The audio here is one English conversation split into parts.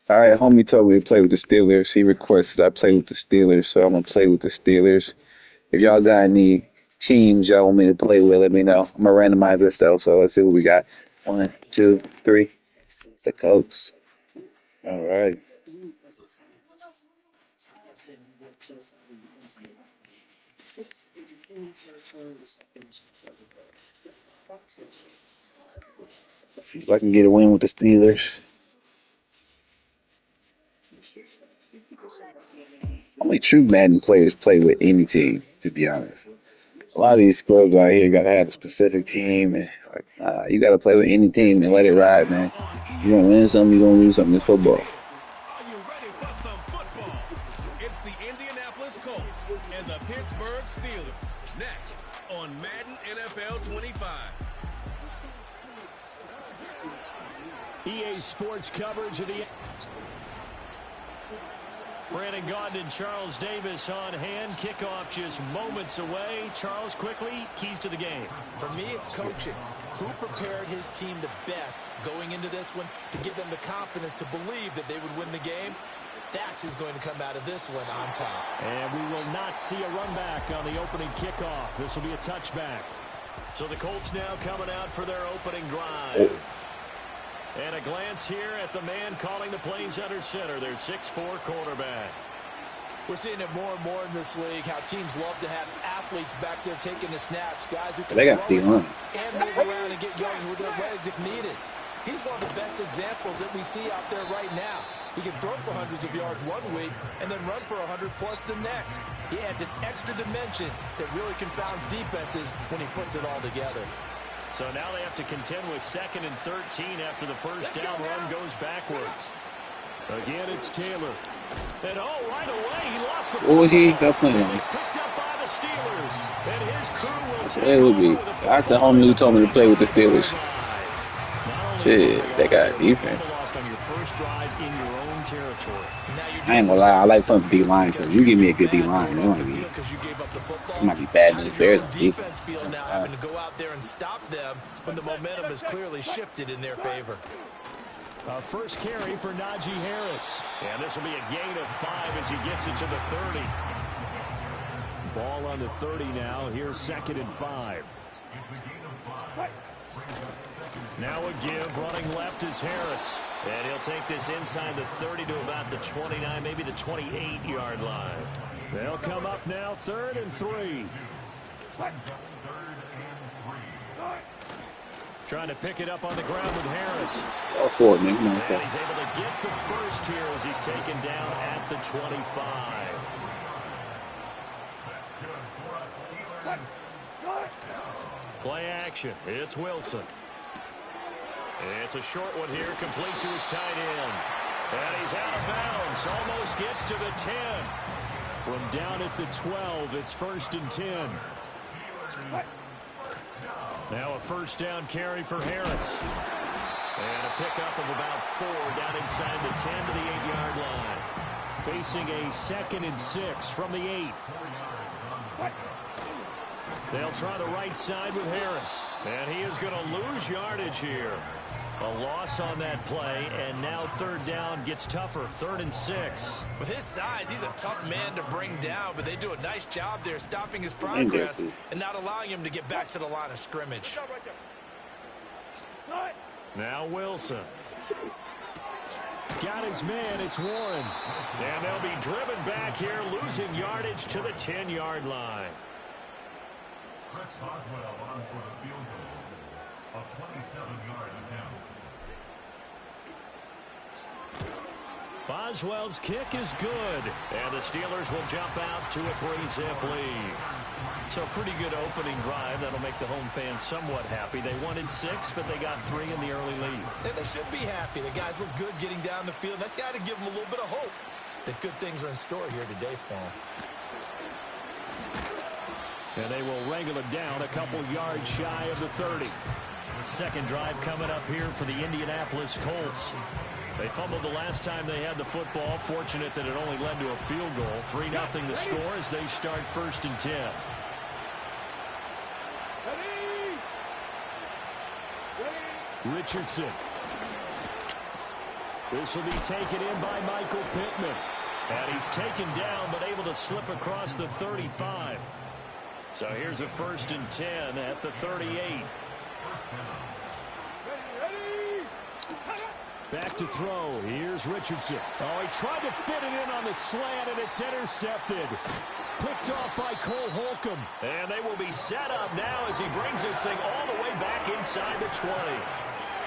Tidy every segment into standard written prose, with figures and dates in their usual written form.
All right, homie told me to play with the Steelers. He requested I play with the Steelers, so I'm gonna play with the Steelers. If y'all got any teams y'all want me to play with, let me know. I'm gonna randomize this though, so let's see what we got. One, two, three. The Colts. All right. See if I can get a win with the Steelers. Only true Madden players play with any team, to be honest. A lot of these scrubs out here gotta have a specific team, and like, you gotta play with any team and let it ride, man. You gonna win something, you gonna lose something in football. Are you ready for some football? It's the Indianapolis Colts and the Pittsburgh Steelers. Next on Madden NFL 25. EA Sports coverage of the... Brandon Gaudin and Charles Davis on hand. Kickoff just moments away. Charles, quickly, keys to the game. For me, it's coaching. Who prepared his team the best going into this one to give them the confidence to believe that they would win the game? That's who's going to come out of this one on top. And we will not see a run back on the opening kickoff. This will be a touchback. So the Colts now coming out for their opening drive. And a glance here at the man calling the plays under center, their 6'4" quarterback. We're seeing it more and more in this league, how teams love to have athletes back there taking the snaps, guys who can They got throw Steve on. and move around and get yards with their legs if needed. He's one of the best examples that we see out there right now. He can throw for hundreds of yards one week and then run for 100+ the next. He adds an extra dimension that really confounds defenses when he puts it all together. So now they have to contend with 2nd and 13 after the first down run goes backwards. Again, it's Taylor. And right away, he lost the football. He got playing. He's picked up by the Steelers. And his crew will That's what it would be. That's the homie who told me to play with the Steelers. Shit, they got defense. On your first drive in your own territory. I ain't gonna lie, I like playing D-line, so you give me a good D-line, it might be bad news. Bears on defense. Feels now having to go out there and stop them when the momentum has clearly shifted in their favor. First carry for Najee Harris. And this will be a gain of 5 as he gets it to the 30. Ball on the 30 now. Here's 2nd and 5. Now a give, running left is Harris. And he'll take this inside the 30 to about the 29, maybe the 28-yard line. They'll come up now, 3rd and 3. Trying to pick it up on the ground with Harris. All for it, man. And he's able to get the first here as he's taken down at the 25. Play action. It's Wilson. It's a short one here, complete to his tight end. And he's out of bounds, almost gets to the 10. From down at the 12, it's 1st and 10. Now a first down carry for Harris. And a pickup of about 4 down inside the 10 to the 8-yard line. Facing a 2nd and 6 from the 8. They'll try the right side with Harris. And he is going to lose yardage here. A loss on that play, and now 3rd down gets tougher, 3rd and 6. With his size, he's a tough man to bring down, but they do a nice job there stopping his progress and not allowing him to get back to the line of scrimmage. Now Wilson. Got his man, it's Warren. And they'll be driven back here, losing yardage to the 10-yard line. Boswell on for the field goal. A 27-yard attempt. Boswell's kick is good. And the Steelers will jump out to a 3-zip lead. So a pretty good opening drive. That'll make the home fans somewhat happy. They wanted 6, but they got 3 in the early lead. And they should be happy. The guys look good getting down the field. That's got to give them a little bit of hope that good things are in store here today for them. And they will wrangle it down a couple yards shy of the 30. Second drive coming up here for the Indianapolis Colts. They fumbled the last time they had the football. Fortunate that it only led to a field goal. 3-0 the score as they start 1st and 10. Richardson. This will be taken in by Michael Pittman. And he's taken down, but able to slip across the 35. So here's a 1st and 10 at the 38. Back to throw. Here's Richardson. Oh, he tried to fit it in on the slant, and it's intercepted. Picked off by Cole Holcomb. And they will be set up now as he brings this thing all the way back inside the 20.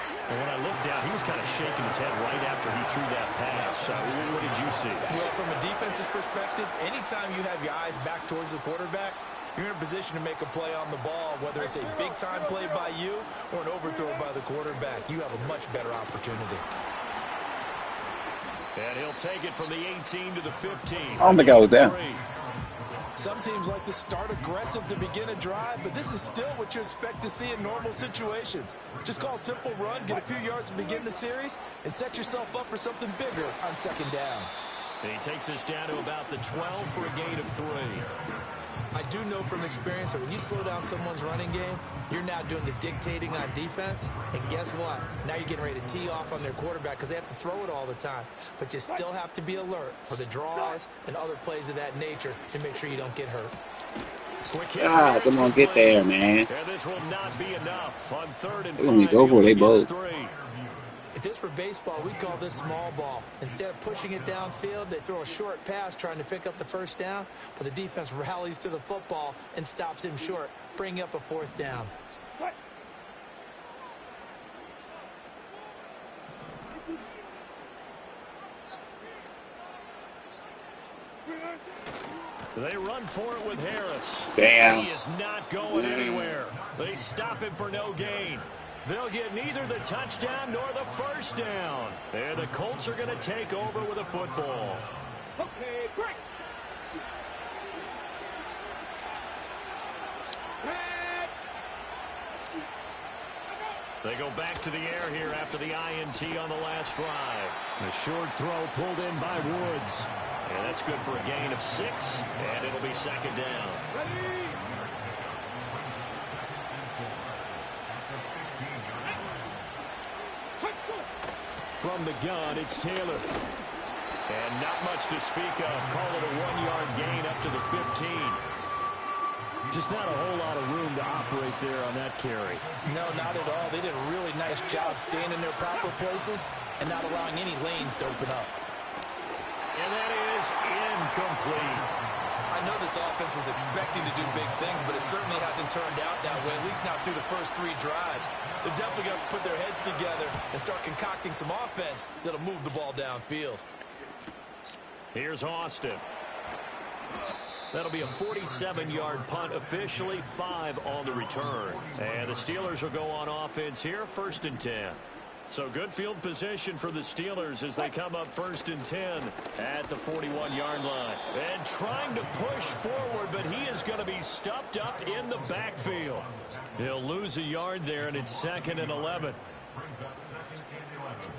And when I looked down, he was kind of shaking his head right after he threw that pass. So what did you see? Well, from a defense's perspective, anytime you have your eyes back towards the quarterback, you're in a position to make a play on the ball, whether it's a big-time play by you or an overthrow by the quarterback. You have a much better opportunity. And he'll take it from the 18 to the 15. I don't think I was there. Some teams like to start aggressive to begin a drive, but this is still what you expect to see in normal situations. Just call a simple run, get a few yards to begin the series, and set yourself up for something bigger on 2nd down. And he takes us down to about the 12 for a gain of 3. I do know from experience that when you slow down someone's running game, you're now doing the dictating on defense. And guess what? Now you're getting ready to tee off on their quarterback because they have to throw it all the time. But you still have to be alert for the draws and other plays of that nature to make sure you don't get hurt. God, come on, get there, man. And this will not be enough on 3rd and 5. Let me go for it, they both. If this were baseball, we'd call this small ball. Instead of pushing it downfield, they throw a short pass trying to pick up the 1st down, but the defense rallies to the football and stops him short, bringing up a 4th down. They run for it with Harris. Damn. He is not going anywhere. They stop him for no gain. They'll get neither the touchdown nor the 1st down. And the Colts are going to take over with a football. Okay, break. They go back to the air here after the INT on the last drive. A short throw pulled in by Woods. And that's good for a gain of 6. And it'll be 2nd down. Ready. From the gun, it's Taylor. And not much to speak of. Call it a 1-yard gain up to the 15. Just not a whole lot of room to operate there on that carry. No, not at all. They did a really nice job staying in their proper places and not allowing any lanes to open up. And that is incomplete. I know this offense was expecting to do big things, but it certainly hasn't turned out that way, at least not through the first 3 drives. They're definitely going to put their heads together and start concocting some offense that'll move the ball downfield. Here's Austin. That'll be a 47-yard punt, officially 5 on the return. And the Steelers will go on offense here, 1st and 10. So good field position for the Steelers as they come up 1st and 10 at the 41-yard line. And trying to push forward, but he is going to be stuffed up in the backfield. He'll lose a yard there, and it's 2nd and 11. Brings up 2nd and 11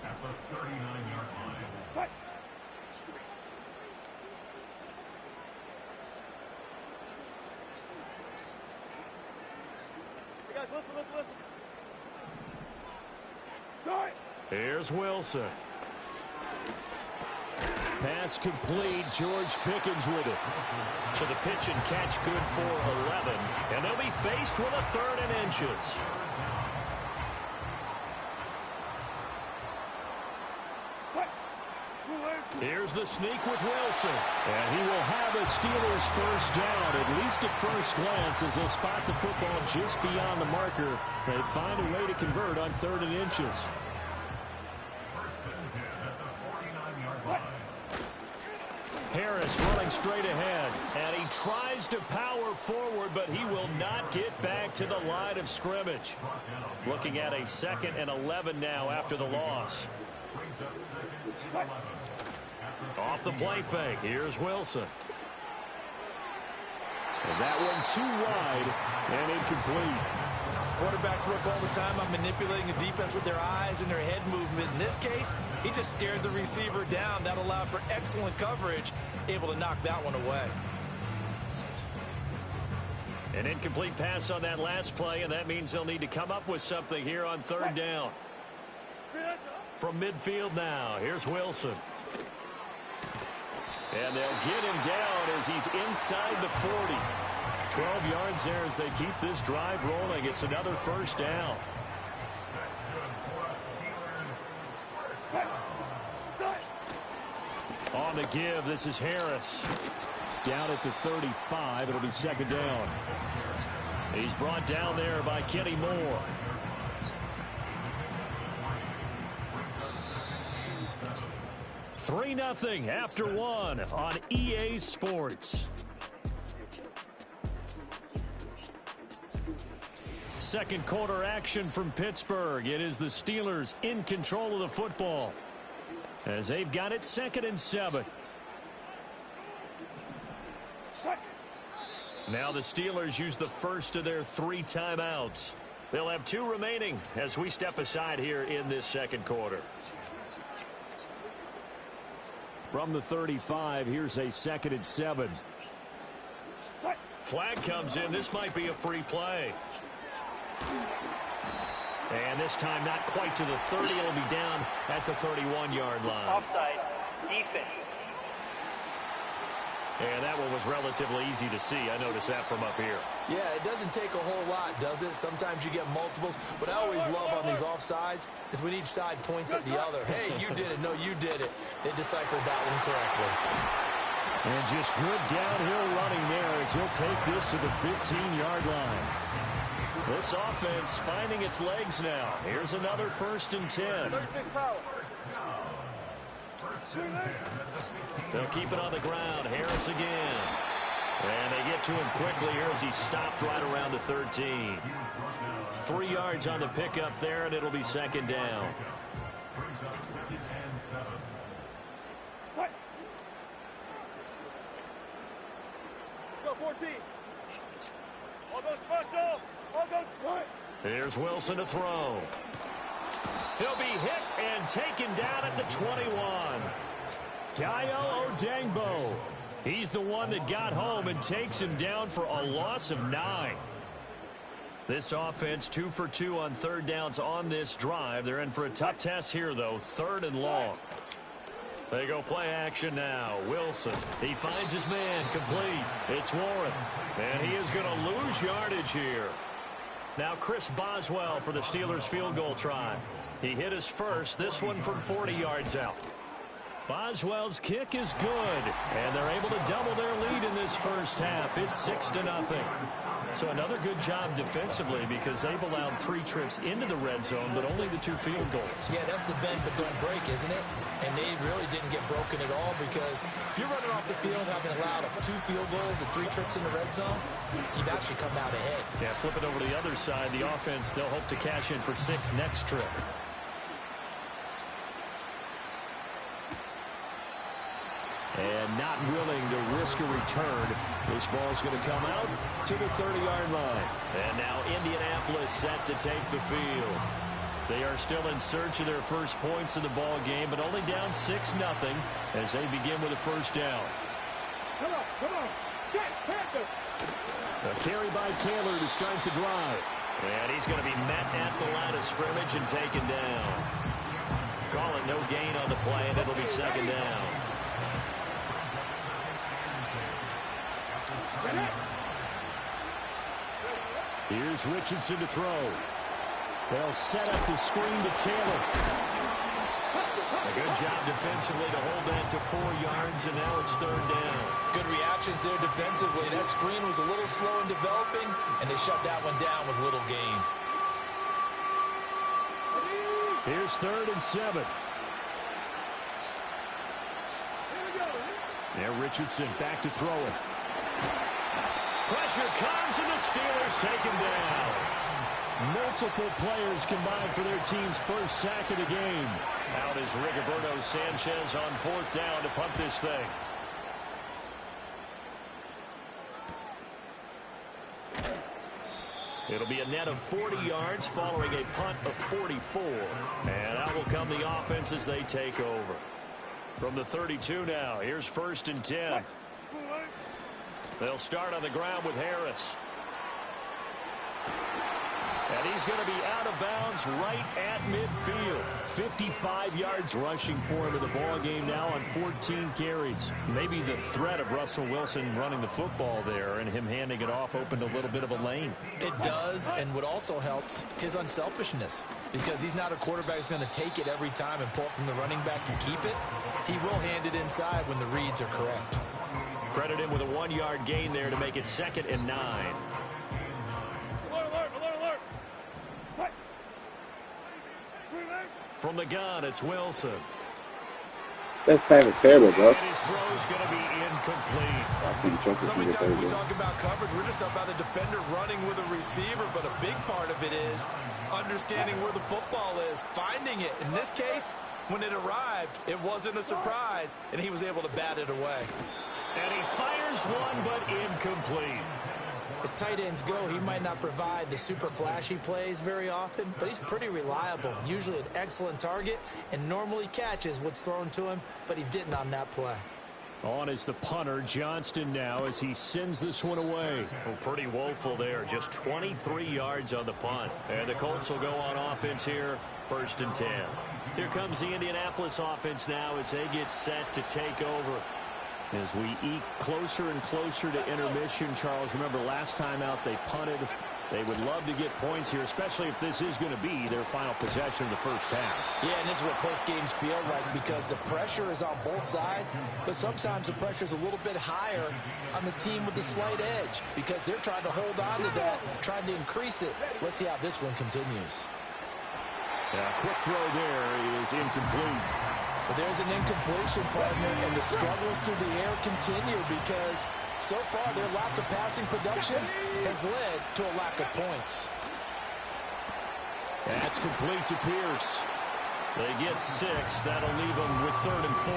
at the 39-yard line. Here's Wilson. Pass complete. George Pickens with it. So the pitch and catch good for 11. And they'll be faced with a 3rd and inches. Here's the sneak with Wilson. And he will have a Steelers 1st down, at least at first glance, as they'll spot the football just beyond the marker. They find a way to convert on 3rd and inches. Harris running straight ahead, and he tries to power forward, but he will not get back to the line of scrimmage. Looking at a 2nd and 11 now after the loss. Off the play fake, here's Wilson. And that one too wide and incomplete. Quarterbacks work all the time on manipulating the defense with their eyes and their head movement. In this case, he just stared the receiver down. That allowed for excellent coverage, able to knock that one away. An incomplete pass on that last play, and that means they'll need to come up with something here on third down. From midfield now, here's Wilson. And they'll get him down as he's inside the 40. 12 yards there as they keep this drive rolling. It's another first down. On the give, this is Harris. Down at the 35, it'll be second down. He's brought down there by Kenny Moore. Three 0 after one on EA Sports. Second quarter action from Pittsburgh. It is the Steelers in control of the football as they've got it 2nd and 7. Now the Steelers use the first of their 3 timeouts. They'll have 2 remaining as we step aside here in this second quarter. From the 35, here's a 2nd and 7. Flag comes in. This might be a free play. And this time not quite to the 30. It'll be down at the 31-yard line. Offside. Defense. And that one was relatively easy to see. I noticed that from up here. Yeah, it doesn't take a whole lot, does it? Sometimes you get multiples. What I always love on these offsides is when each side points at the other. Hey, you did it. No, you did it. They deciphered that one correctly. And just good downhill running there as he'll take this to the 15-yard line. This offense finding its legs now. Here's another 1st and 10. They'll keep it on the ground. Harris again. And they get to him quickly here as he stopped right around the 13. 3 yards on the pickup there, and it'll be second down. Go 14. All those special. All those. Here's Wilson to throw. He'll be hit and taken down at the 21. Dayo Odangbo. He's the one that got home and takes him down for a loss of 9. This offense 2 for 2 on third downs on this drive. They're in for a tough test here, though. 3rd and long. They go play action now. Wilson, he finds his man, complete. It's Warren, and he is going to lose yardage here. Now Chris Boswell for the Steelers field goal try. He hit his first, this one from 40 yards out. Boswell's kick is good, and they're able to double their lead in this first half. It's 6-0. So another good job defensively because they've allowed 3 trips into the red zone, but only the 2 field goals. Yeah, that's the bend but don't break, isn't it? And they really didn't get broken at all because if you're running off the field having allowed 2 field goals and 3 trips in the red zone, you've actually come out ahead. Yeah, flip it over to the other side. The offense, they'll hope to cash in for 6 next trip. And not willing to risk a return. This ball's going to come out to the 30-yard line. And now Indianapolis set to take the field. They are still in search of their first points in the ball game, but only down 6-0 as they begin with a first down. Come on. Get Panther. A carry by Taylor to start the drive. And he's going to be met at the line of scrimmage and taken down. Call it no gain on the play, and it'll be second down. Here's Richardson to throw. They'll set up the screen to Taylor. A good job defensively to hold that to 4 yards, and now it's third down. Good reactions there defensively. That screen was a little slow in developing, and they shut that one down with little gain. Here's 3rd and 7. There, Richardson back to throw it. Pressure comes, and the Steelers take him down. Multiple players combined for their team's first sack of the game. Out is Rigoberto Sanchez on 4th down to punt this thing. It'll be a net of 40 yards following a punt of 44. And out will come the offense as they take over. From the 32 now, here's 1st and 10. They'll start on the ground with Harris. And he's going to be out of bounds right at midfield. 55 yards rushing for him in the ball game now on 14 carries. Maybe the threat of Russell Wilson running the football there and him handing it off opened a little bit of a lane. It does, and what also helps, his unselfishness. Because he's not a quarterback who's going to take it every time and pull it from the running back and keep it. He will hand it inside when the reads are correct. Credit him with a 1-yard gain there to make it 2nd and 9. From the gun, it's Wilson. That pass is terrible, bro. And his throw's going to be incomplete. So many times we talk about coverage, we're just about a defender running with a receiver, but a big part of it is understanding where the football is, finding it. In this case, when it arrived, it wasn't a surprise, and he was able to bat it away. And he fires one, but incomplete. As tight ends go, he might not provide the super flashy plays very often, but he's pretty reliable, usually an excellent target, and normally catches what's thrown to him, but he didn't on that play. On is the punter, Johnston, now as he sends this one away. Well, pretty woeful there, just 23 yards on the punt. And the Colts will go on offense here, 1st and 10. Here comes the Indianapolis offense now as they get set to take over. As we eke closer and closer to intermission, Charles, remember last time out they punted. They would love to get points here, especially if this is going to be their final possession of the first half. Yeah, and this is what close games feel like because the pressure is on both sides, but sometimes the pressure is a little bit higher on the team with the slight edge because they're trying to hold on to that, trying to increase it. Let's see how this one continues. Yeah, quick throw there is incomplete. But there's an incompletion, partner, and the struggles through the air continue because so far their lack of passing production has led to a lack of points. That's complete to Pierce. They get 6. That'll leave them with 3rd and 4.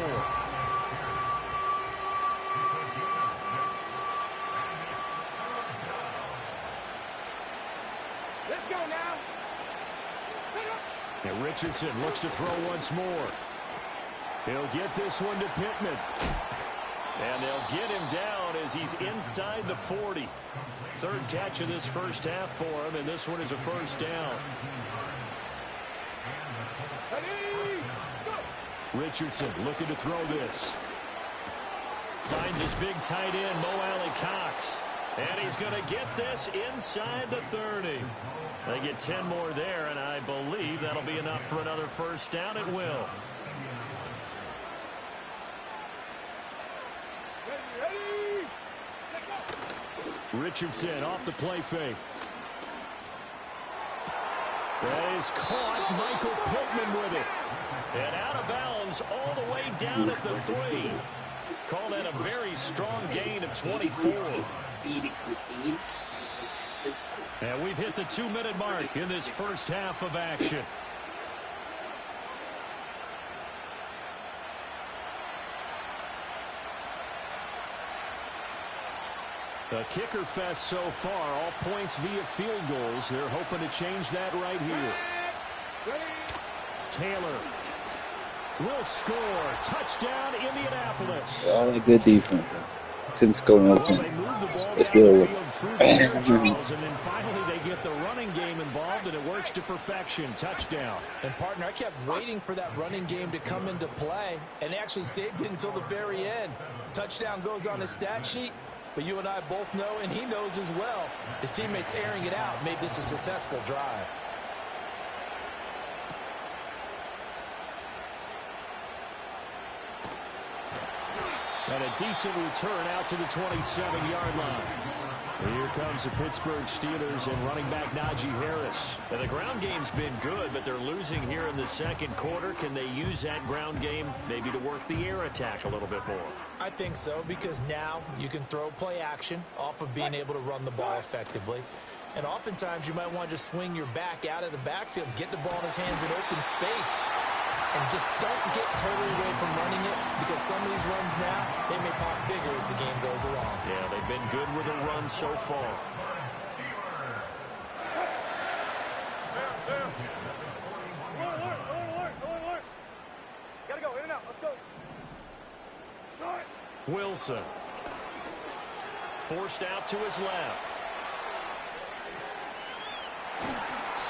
Let's go now. And Richardson looks to throw once more. He'll get this one to Pittman. And they'll get him down as he's inside the 40. 3rd catch of this first half for him, and this one is a 1st down. Richardson looking to throw this. Finds his big tight end, Mo Alley-Cox. And he's going to get this inside the 30. They get 10 more there, and I believe that'll be enough for another 1st down. It will. Richardson off the play fake. That is caught. Michael Pittman with it. And out of bounds all the way down at the 3. Call that a very strong gain of 24. And we've hit the 2-minute mark in this first half of action. The kicker fest so far, all points via field goals. They're hoping to change that right here. Taylor will score. Touchdown, Indianapolis. All that good defense. Couldn't score no Well, they points. move the ball It's down the still field through the air, Charles, and then finally they get the running game involved, and it works to perfection. Touchdown. And, partner, I kept waiting for that running game to come into play, and they actually saved it until the very end. Touchdown goes on his stat sheet, but you and I both know, and he knows as well, his teammates airing it out made this a successful drive. And a decent return out to the 27-yard line. Here comes the Pittsburgh Steelers and running back Najee Harris. And the ground game's been good, but they're losing here in the second quarter. Can they use that ground game maybe to work the air attack a little bit more? I think so, because now you can throw play action off of being able to run the ball effectively. And oftentimes you might want to just swing your back out of the backfield, get the ball in his hands in open space, and just don't get totally away from running it, because some of these runs now, they may pop bigger as the game goes along. Yeah, they've been good with a run so far. Gotta go, in and out, let's go. Wilson. Forced out to his left.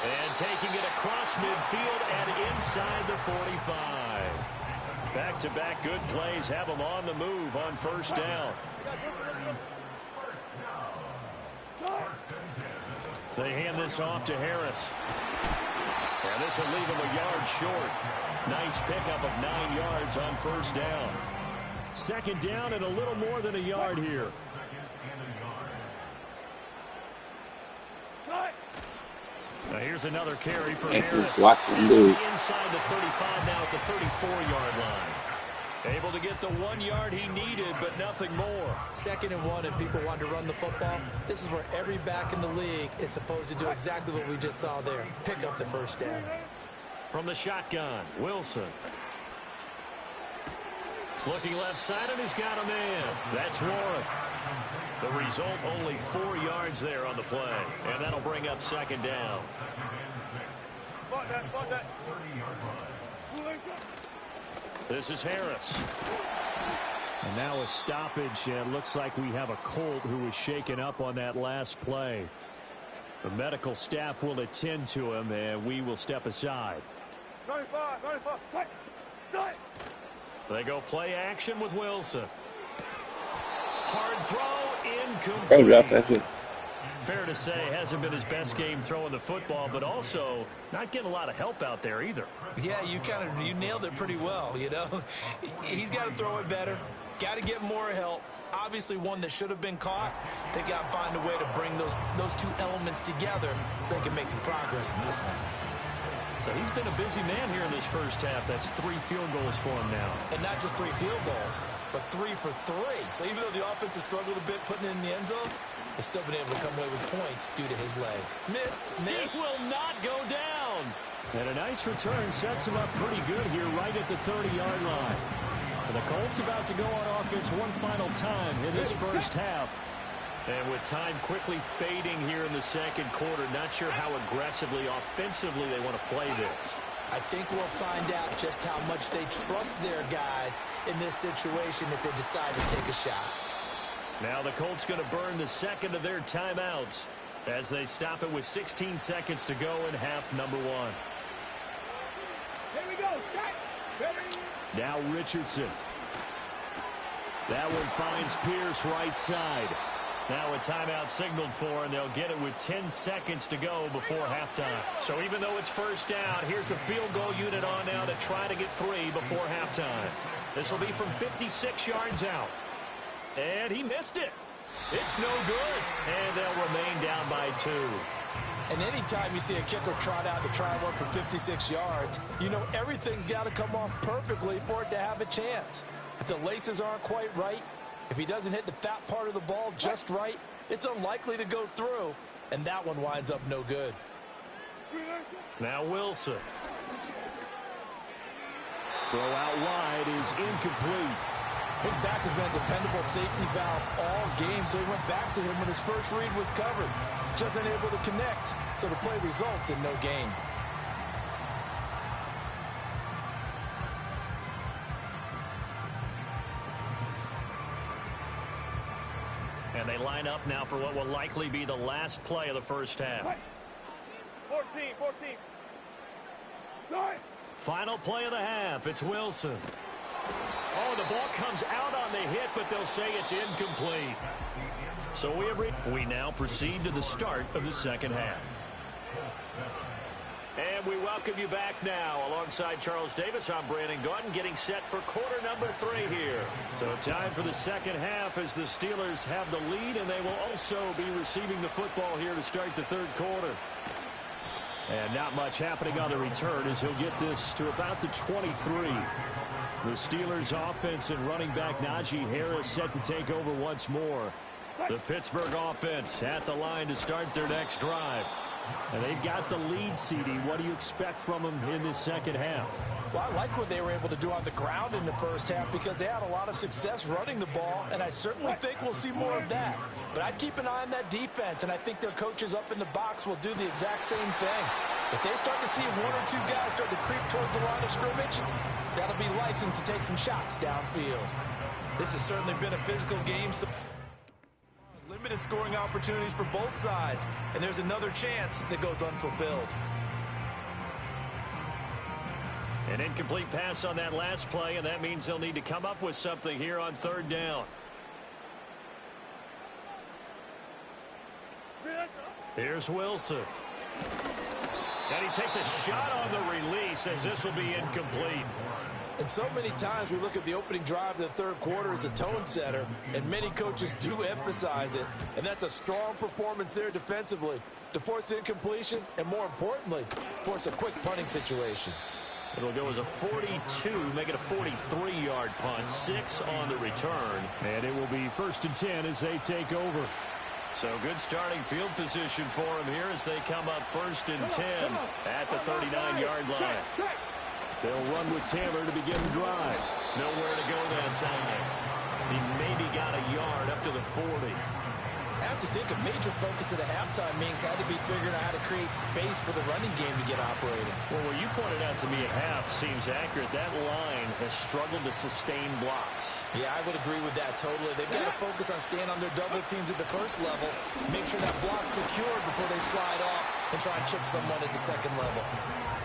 And taking it across midfield and inside the 45. Back-to-back good plays have them on the move on first down. They hand this off to Harris. And this will leave him a yard short. Nice pickup of 9 yards on first down. Second down and a little more than a yard here. Now here's another carry for Harris. Inside the 35, now at the 34-yard line. Able to get the 1 yard he needed, but nothing more. 2nd and 1, and people want to run the football. This is where every back in the league is supposed to do exactly what we just saw there. Pick up the first down. From the shotgun, Wilson. Looking left side, and he's got a man. That's Warren. The result, only 4 yards there on the play. And that'll bring up second down. This is Harris. And now a stoppage, and looks like we have a Colt who was shaken up on that last play. The medical staff will attend to him, and we will step aside. 95. They go play action with Wilson. Hard throw, incomplete. Fair to say, hasn't been his best game throwing the football, but also not getting a lot of help out there either. Yeah, you nailed it pretty well, you know. He's got to throw it better. Got to get more help. Obviously one that should have been caught. They got to find a way to bring those two elements together so they can make some progress in this one. So he's been a busy man here in this first half. That's 3 field goals for him now. And not just 3 field goals, but 3 for 3. So even though the offense has struggled a bit putting it in the end zone, they've still been able to come away with points due to his leg. Missed. It will not go down. And a nice return sets him up pretty good here right at the 30-yard line. And the Colts about to go on offense one final time in this first half. And with time quickly fading here in the second quarter, not sure how aggressively, offensively they want to play this. I think we'll find out just how much they trust their guys in this situation if they decide to take a shot. Now the Colts going to burn the second of their timeouts as they stop it with 16 seconds to go in half number 1. Here we go. Now Richardson. That one finds Pierce right side. Now a timeout signaled for, and they'll get it with 10 seconds to go before halftime. So even though it's first down, here's the field goal unit on now to try to get 3 before halftime. This will be from 56 yards out. And he missed it. It's no good. And they'll remain down by 2. And anytime you see a kicker trot out to try and work for 56 yards, you know everything's got to come off perfectly for it to have a chance. If the laces aren't quite right, if he doesn't hit the fat part of the ball just right, it's unlikely to go through, and that one winds up no good. Now Wilson. Throw out wide is incomplete. His back has been a dependable safety valve all game, so he went back to him when his first read was covered. Just unable to connect, so the play results in no gain. And they line up now for what will likely be the last play of the first half. 14. Final play of the half. It's Wilson. Oh, the ball comes out on the hit, but they'll say it's incomplete. So we now proceed to the start of the second half. And we welcome you back now. Alongside Charles Davis, I'm Brandon Gaudin, getting set for quarter number 3 here. So time for the second half as the Steelers have the lead, and they will also be receiving the football here to start the third quarter. And not much happening on the return as he'll get this to about the 23. The Steelers offense and running back Najee Harris set to take over once more. The Pittsburgh offense at the line to start their next drive. And they've got the lead, CD. What do you expect from them in this second half? Well, I like what they were able to do on the ground in the first half because they had a lot of success running the ball, and I certainly think we'll see more of that. But I'd keep an eye on that defense, and I think their coaches up in the box will do the exact same thing. If they start to see 1 or 2 guys start to creep towards the line of scrimmage, that'll be licensed to take some shots downfield. This has certainly been a physical game. So limited scoring opportunities for both sides, and there's another chance that goes unfulfilled. An incomplete pass on that last play, and that means they'll need to come up with something here on third down. Here's Wilson. And he takes a shot on the release as this will be incomplete. And so many times we look at the opening drive of the third quarter as a tone setter, and many coaches do emphasize it. And that's a strong performance there defensively to force the incompletion and, more importantly, force a quick punting situation. It'll go as a 42, make it a 43-yard punt, 6 on the return. And it will be 1st and 10 as they take over. So good starting field position for him here as they come up 1st and 10 at the 39-yard line. They'll run with Taylor to begin the drive. Nowhere to go that time. He maybe got a yard up to the 40. I have to think a major focus at a halftime means had to be figuring out how to create space for the running game to get operating. Well, what you pointed out to me at half seems accurate. That line has struggled to sustain blocks. Yeah, I would agree with that totally. They've got to focus on staying on their double teams at the first level, make sure that block's secured before they slide off and try and chip someone at the second level.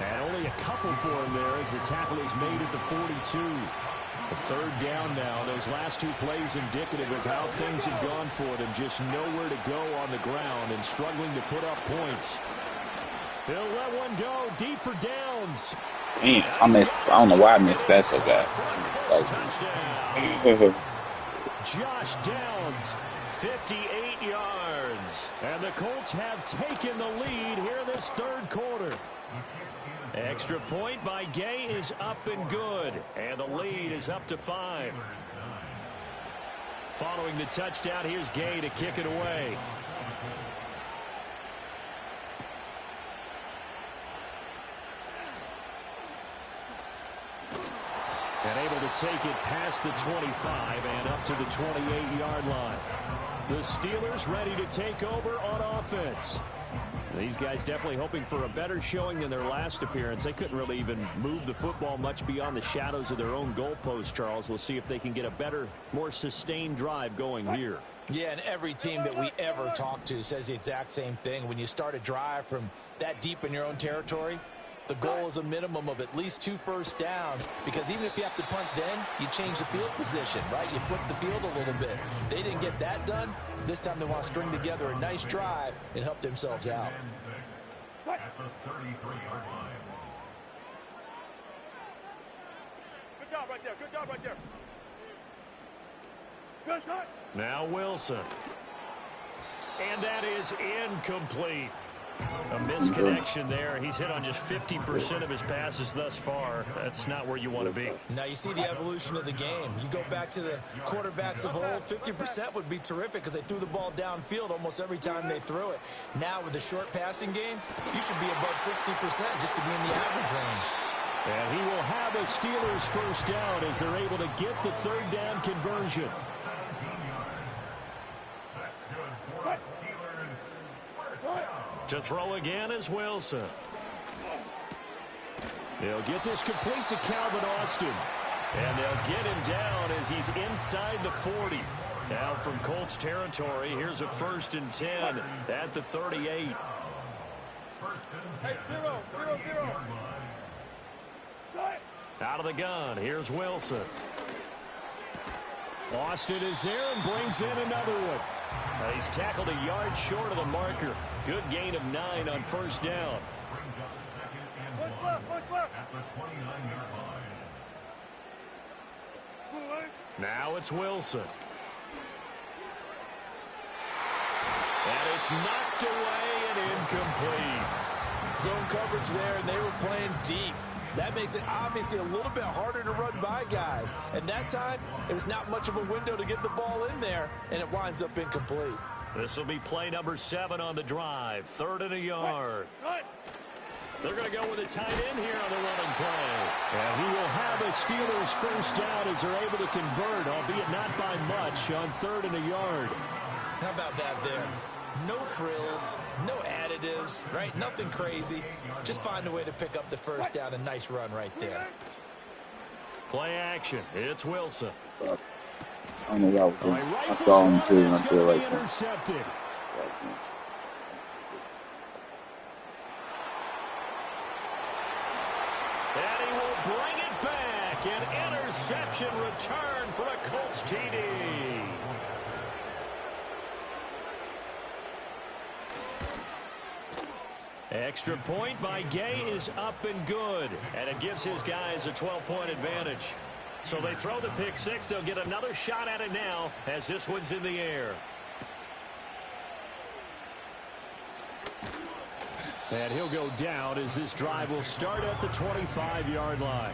And only a couple for him there as the tackle is made at the 42. A third down now. Those last two plays indicative of how things have gone for them. Just nowhere to go on the ground and struggling to put up points. He'll let one go deep for downs. Man, I don't know why I missed that so bad. Josh Downs, 58 yards. And the Colts have taken the lead here this third quarter. Extra point by Gay is up and good. And the lead is up to 5. Following the touchdown, here's Gay to kick it away. And able to take it past the 25 and up to the 28-yard line. The Steelers ready to take over on offense. These guys definitely hoping for a better showing than their last appearance. They couldn't really even move the football much beyond the shadows of their own goalpost, Charles. We'll see if they can get a better, more sustained drive going here. Yeah, and every team that we ever talk to says the exact same thing. When you start a drive from that deep in your own territory, the goal is a minimum of at least 2 first downs, because even if you have to punt then, you change the field position, right? You flip the field a little bit. They didn't get that done. This time they want to string together a nice drive and help themselves out. At the 33-yard line. Good job right there. Good job right there. Good shot. Now Wilson. And that is incomplete. A misconnection there. He's hit on just 50% of his passes thus far. That's not where you want to be. Now you see the evolution of the game. You go back to the quarterbacks of old, 50% would be terrific because they threw the ball downfield almost every time they threw it. Now with the short passing game, you should be above 60% just to be in the average range. And he will have a Steelers first down as they're able to get the third down conversion. To throw again is Wilson. They'll get this complete to Calvin Austin. And they'll get him down as he's inside the 40. Now from Colts territory, here's a 1st and 10 at the 38. Hey, 0-0-0. Out of the gun, here's Wilson. Austin is there and brings in another one. He's tackled a yard short of the marker. Good gain of 9 on first down. At the 29-yard line. Now it's Wilson. And it's knocked away and incomplete. Zone coverage there, and they were playing deep. That makes it obviously a little bit harder to run by guys. And that time, it was not much of a window to get the ball in there, and it winds up incomplete. This will be play number 7 on the drive. 3rd and a yard. They're going to go with a tight end here on the running play. And he will have a Steelers first down as they're able to convert, albeit not by much, on 3rd and a yard. How about that there? No frills, no additives, right? Nothing crazy. Just find a way to pick up the first down. A nice run right there. Play action. It's Wilson. I don't know what Oh, he I rifles saw him one, too, and and I it's threw going it to right be to him. intercepted. And he will bring it back. An interception return for a Colts TD. Extra point by Gay is up and good. And it gives his guys a 12-point advantage. So they throw the pick six. They'll get another shot at it now as this one's in the air. And he'll go down as this drive will start at the 25-yard line.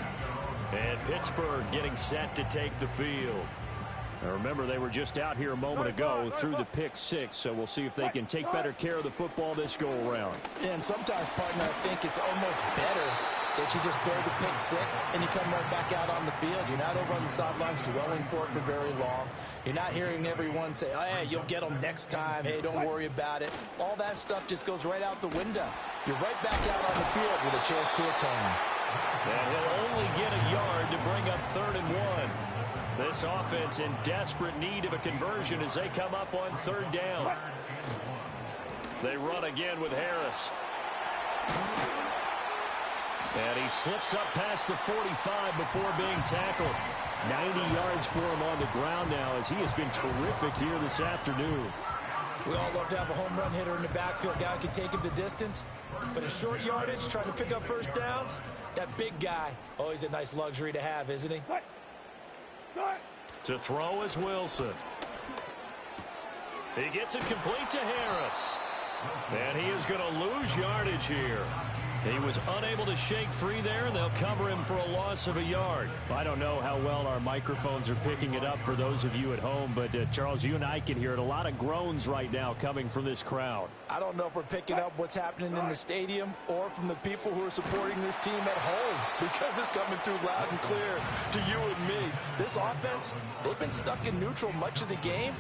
And Pittsburgh getting set to take the field. Now remember, they were just out here a moment ago through the pick six, so we'll see if they can take better care of the football this go-around. And sometimes, partner, I think it's almost better that you just throw the pick six and you come right back out on the field. You're not over on the sidelines dwelling for it for very long. You're not hearing everyone say, oh, hey, you'll get them next time. Hey, don't worry about it. All that stuff just goes right out the window. You're right back out on the field with a chance to atone. And he'll only get a yard to bring up 3rd and 1. This offense in desperate need of a conversion as they come up on 3rd down. They run again with Harris. And he slips up past the 45 before being tackled. 90 yards for him on the ground now as he has been terrific here this afternoon. We all love to have a home run hitter in the backfield. Guy who can take it the distance. But a short yardage, trying to pick up first downs, that big guy, always a nice luxury to have, isn't he? To throw is Wilson. He gets it complete to Harris. And he is going to lose yardage here. He was unable to shake free there, and they'll cover him for a loss of a yard. I don't know how well our microphones are picking it up for those of you at home, but Charles, you and I can hear it. A lot of groans right now coming from this crowd. I don't know if we're picking up what's happening in the stadium or from the people who are supporting this team at home, because it's coming through loud and clear to you and me. This offense, they've been stuck in neutral much of the game,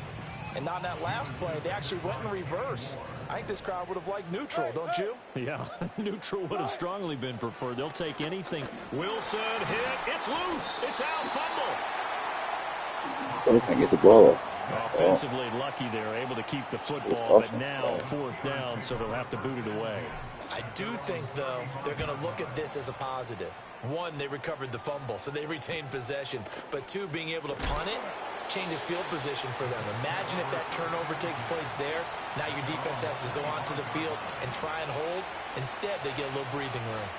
and on that last play, they actually went in reverse. I think this crowd would have liked neutral, don't you? Yeah, neutral would have strongly been preferred. They'll take anything. Wilson hit. It's loose. It's out. Fumble. Oh, can't get the ball. Offensively lucky they're able to keep the football, but now 4th down, so they'll have to boot it away. I do think, though, they're going to look at this as a positive. One, they recovered the fumble, so they retained possession. But two, being able to punt it changes field position for them. Imagine if that turnover takes place there. Now your defense has to go onto the field and try and hold. Instead, they get a little breathing room.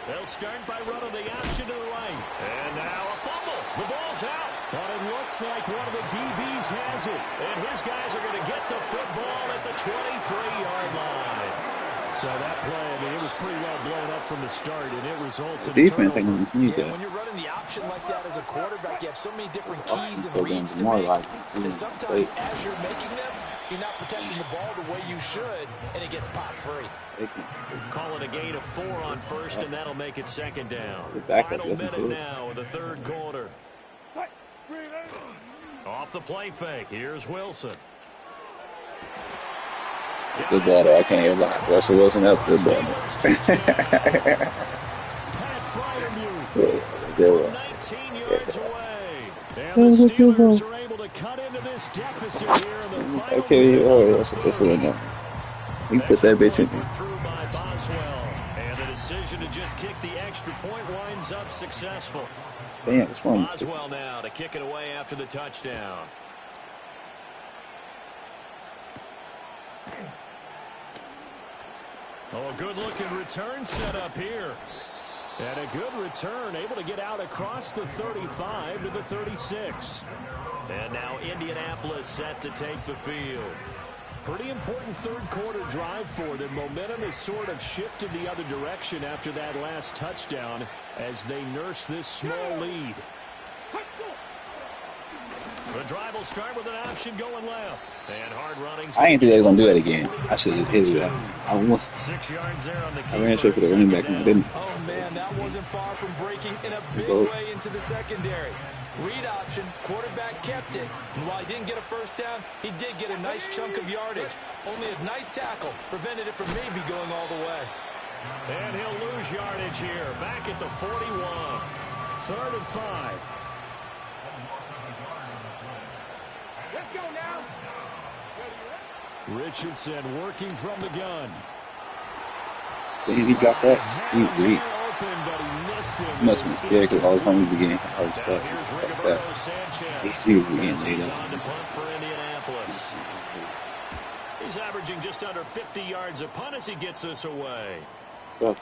They'll start by running the option to the right. And now a fumble. The ball's out. But it looks like one of the DBs has it. And his guys are going to get the football at the 23-yard line. So that play, I mean, it was pretty well blown up from the start, and it results in a Defense ain't turnover. gonna need Yeah, that. when you're running the option like that as a quarterback, you have so many different Oh, keys so and reads to more make like that sometimes as you're making them, you're not protecting the ball the way you should, and it gets pop free. Call it a gain of 4 on first, and that'll make it 2nd down. Back up, Final listen minute to it. now in the 3rd quarter. Off the play fake, here's Wilson. Good ball, though. I can't even lie. Russell Wilson, that's good ball. Pat Fryermuth Good from ball. 19 yards away. And the Steelers are able to cut into this deficit here in the final Okay, minute oh, of the that's first. a winner. You put that bitch in Extra there. point through by Boswell. And the decision to just kick the extra point winds up successful. Damn, what's wrong? Boswell now to kick it away after the touchdown. Oh, a good-looking return set up here. And a good return, able to get out across the 35 to the 36. And now Indianapolis set to take the field. Pretty important 3rd quarter drive for them. Momentum has sort of shifted the other direction after that last touchdown as they nurse this small lead. The drive will start with an option going left. And hard running's I ain't think they were gonna do that again. I should have just hit it. I 6 yards there on the keeper. ran straight for the running back and I didn't. Oh, man, that wasn't far from breaking in a big Go. way into the secondary. Read option, quarterback kept it. And while he didn't get a first down, he did get a nice chunk of yardage. Only a nice tackle prevented it from maybe going all the way. And he'll lose yardage here, back at the 41. 3rd and 5. Let's go now. Richardson working from the gun. Did he drop that? He was weak. Open, but he missed him. He must have been scared because all his homies began. I was Now stuck. here's Fuck Rigoberto that. Sanchez. He was getting As laid he's up. on to punt for Indianapolis. He's averaging just under 50 yards a punt as he gets this away. Fuck.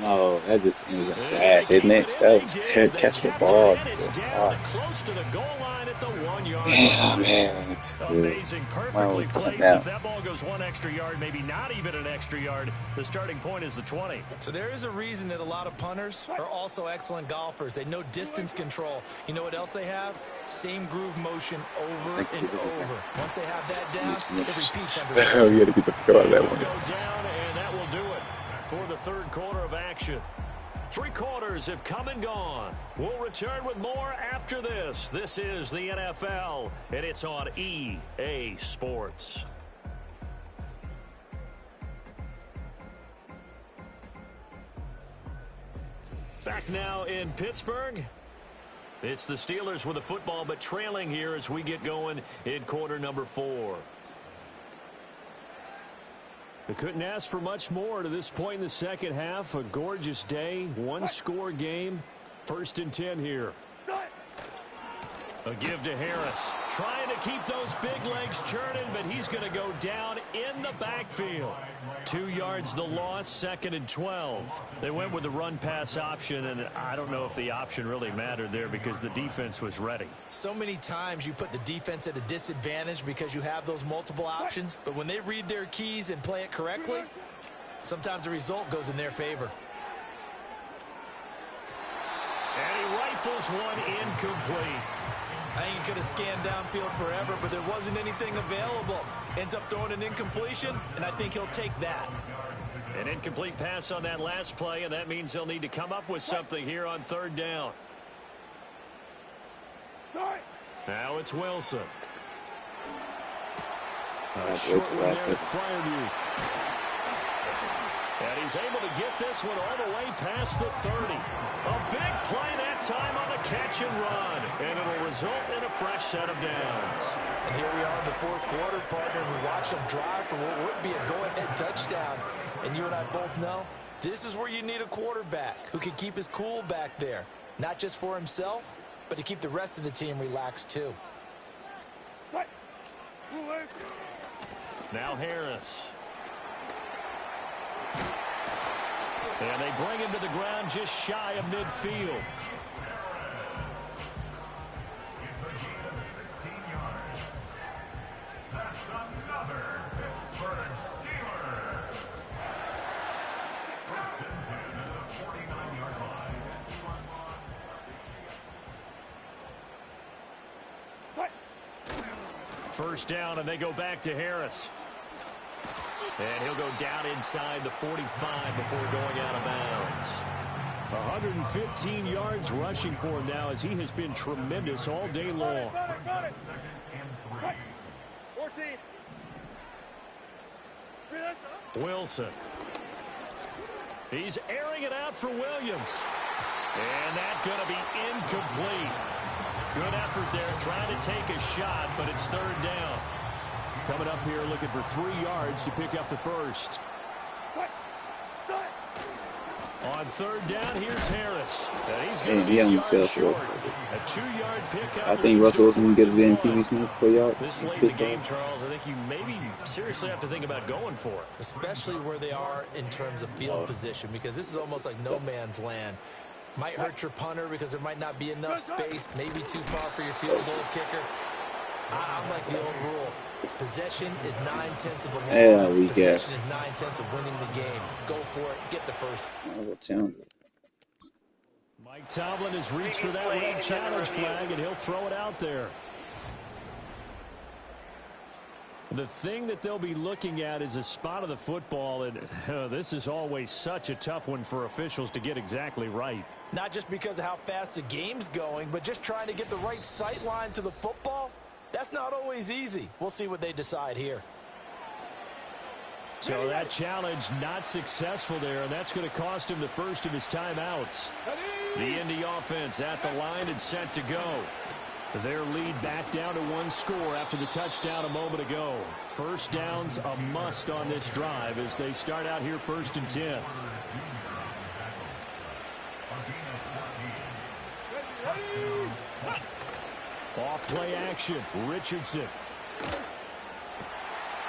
No, that just was bad, didn't it? That was terrible. Catch the ball. It's down to close to the goal line at the 1 yard Yeah, line. man. It's Amazing, perfectly Wow, placed. down. If that ball goes 1 extra yard, maybe not even an extra yard, the starting point is the 20. So there is a reason that a lot of punters are also excellent golfers. They know distance control. You know what else they have? Same groove motion over and over. Once they have that down, it repeats under Oh, you had to get the fuck out of that Will one. go down, and that will do it for the 3rd quarter of action. 3 quarters have come and gone. We'll return with more after this. This is the NFL, and it's on EA Sports. Back now in Pittsburgh. It's the Steelers with the football, but trailing here as we get going in quarter number 4. They couldn't ask for much more to this point in the second half. A gorgeous day, 1-score game. 1st and 10 here. A give to Harris. Trying to keep those big legs churning, but he's going to go down in the backfield. 2 yards the loss, 2nd and 12. They went with the run-pass option, and I don't know if the option really mattered there because the defense was ready. So many times you put the defense at a disadvantage because you have those multiple options, but when they read their keys and play it correctly, sometimes the result goes in their favor. And he rifles one incomplete. I think he could have scanned downfield forever, but there wasn't anything available. Ends up throwing an incompletion, and I think he'll take that. An incomplete pass on that last play, and that means they'll need to come up with something here on 3rd down. Now it's Wilson. Short one there to Fryermuth. And he's able to get this one all the way past the 30. A big play that time on the catch and run. And it'll result in a fresh set of downs. And here we are in the 4th quarter, partner, and we watch them drive for what would be a go-ahead touchdown. And you and I both know this is where you need a quarterback who can keep his cool back there. Not just for himself, but to keep the rest of the team relaxed too. Now Harris. And they bring him to the ground just shy of midfield. First down, and they go back to Harris. And he'll go down inside the 45 before going out of bounds. 115 yards rushing for him now as he has been tremendous all day long. 14. Wilson. He's airing it out for Williams. And that's going to be incomplete. Good effort there trying to take a shot, but it's 3rd down. Coming up here looking for 3 yards to pick up the first. On 3rd down, here's Harris. And he's going to be a yard short. A 2-yard pickup. I think Russell Wilson can get it in PVC for y'all. This late in the game, Charles, I think you maybe seriously have to think about going for it. Especially where they are in terms of field position, because this is almost like no man's land. Might hurt your punter because there might not be enough space, maybe too far for your field goal kicker. I'm like the old rule. Possession is 9/10 of the law. Yeah, we Possession is 9/10 of winning the game. Go for it. Get the first. Mike Tomlin has reached for that red challenge flag, and he'll throw it out there. The thing that they'll be looking at is a spot of the football, and this is always such a tough one for officials to get exactly right. Not just because of how fast the game's going, but just trying to get the right sight line to the football. That's not always easy. We'll see what they decide here. So that challenge not successful there, and that's going to cost him the first of his timeouts. The Indy offense at the line and set to go. Their lead back down to one score after the touchdown a moment ago. First down's a must on this drive as they start out here 1st and 10. Off play action. Richardson.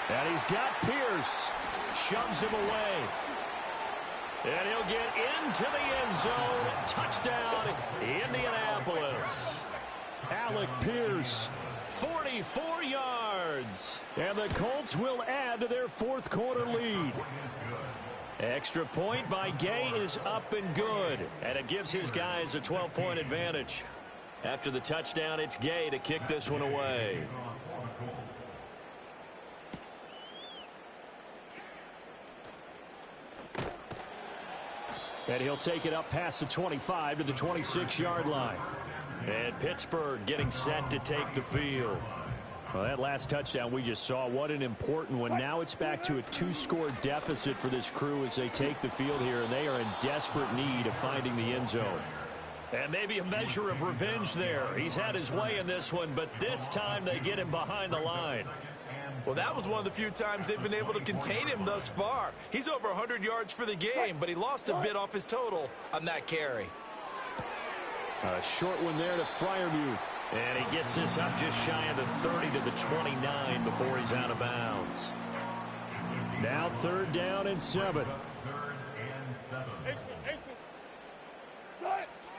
And he's got Pierce. Shoves him away. And he'll get into the end zone. Touchdown, Indianapolis. Alec Pierce, 44 yards. And the Colts will add to their 4th quarter lead. Extra point by Gay is up and good. And it gives his guys a 12-point advantage. After the touchdown, it's Gay to kick this one away. And he'll take it up past the 25 to the 26-yard line. And Pittsburgh getting set to take the field. Well, that last touchdown we just saw, what an important one. Now it's back to a 2-score deficit for this crew as they take the field here, and they are in desperate need of finding the end zone. And maybe a measure of revenge there. He's had his way in this one, but this time they get him behind the line. Well, that was one of the few times they've been able to contain him thus far. He's over 100 yards for the game, but he lost a bit off his total on that carry. A short one there to Freiermuth. And he gets this up just shy of the 30 to the 29 before he's out of bounds. Now 3rd down and 7.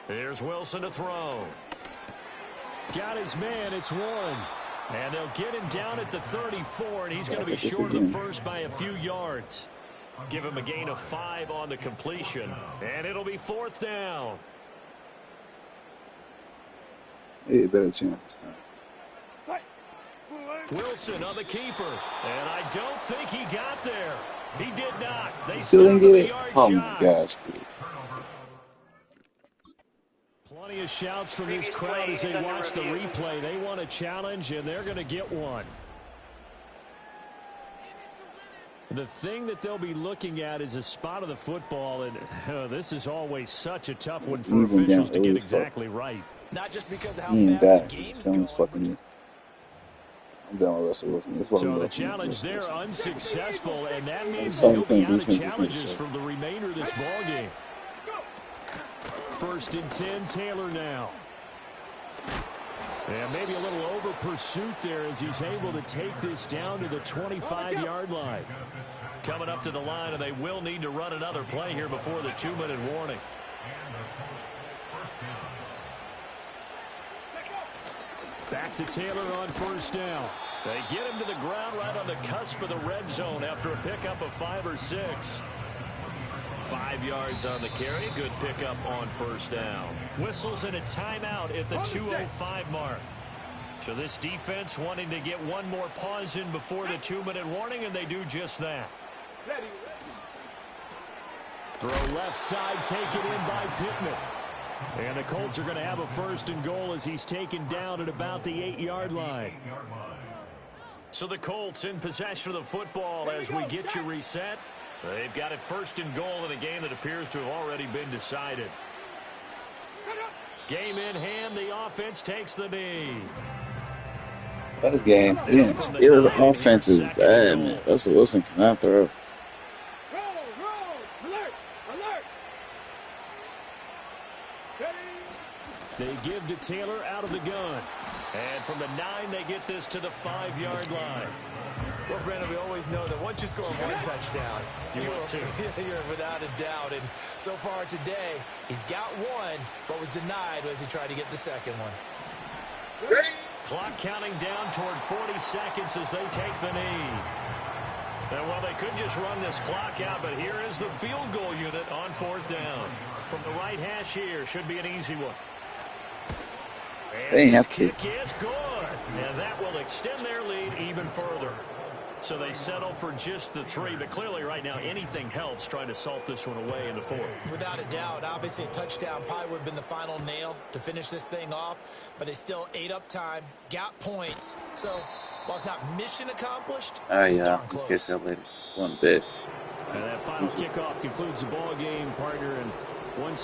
Here's Wilson to throw. Got his man, it's Warren. And they'll get him down at the 34, and he's going to be short of the first by a few yards. Give him a gain of 5 on the completion, and it'll be 4th down. Hey, better chance this time. Wilson on the keeper, and I don't think he got there. He did not. They Still didn't get stopped it? the yard Oh shot. my gosh, dude. Plenty of shouts from this crowd as they watch the replay. They want a challenge, and they're going to get one. The thing that they'll be looking at is a spot of the football, and this is always such a tough one for officials to get exactly right. Not just because of how He ain't fast bad. the game's Someone's going. fucking me. I'm done with Russell Wilson. So the challenge there unsuccessful, and that means they'll be out of challenges from the remainder of this ball game. 1st and 10, Taylor now. And maybe a little over pursuit there as he's able to take this down to the 25-yard line. Coming up to the line, and they will need to run another play here before the 2-minute warning. Back to Taylor on 1st down. So they get him to the ground right on the cusp of the red zone after a pickup of 5 or 6. 5 yards on the carry. Good pickup on 1st down. Whistles and a timeout at the 2:05 mark. So this defense wanting to get one more pause in before the 2-minute warning, and they do just that. Throw left side, take it in by Pittman. And the Colts are going to have a 1st and goal as he's taken down at about the 8-yard line. So the Colts in possession of the football as we get you reset. They've got it 1st and goal in a game that appears to have already been decided. Game in hand, the offense takes the knee. That's game. Damn, the Steelers' offense is bad, man. Russell Wilson cannot throw. They give to Taylor out of the gun. And from the 9, they get this to the 5-yard line. Well, Brandon, we always know that once you score one touchdown, you're without a doubt. And so far today, he's got one, but was denied as he tried to get the second one. Clock counting down toward 40 seconds as they take the knee. And well, they could just run this clock out, but here is the field goal unit on 4th down. From the right hash here, should be an easy one. They And have this to. kick is good. And that will extend their lead even further. So they settle for just the 3, but clearly right now anything helps trying to salt this one away in the 4th. Without a doubt, obviously a touchdown probably would have been the final nail to finish this thing off, but it's still ate up time, got points. So while it's not mission accomplished, it's darn close. Catch that later. One bit. And that final kickoff concludes the ball game, partner, and one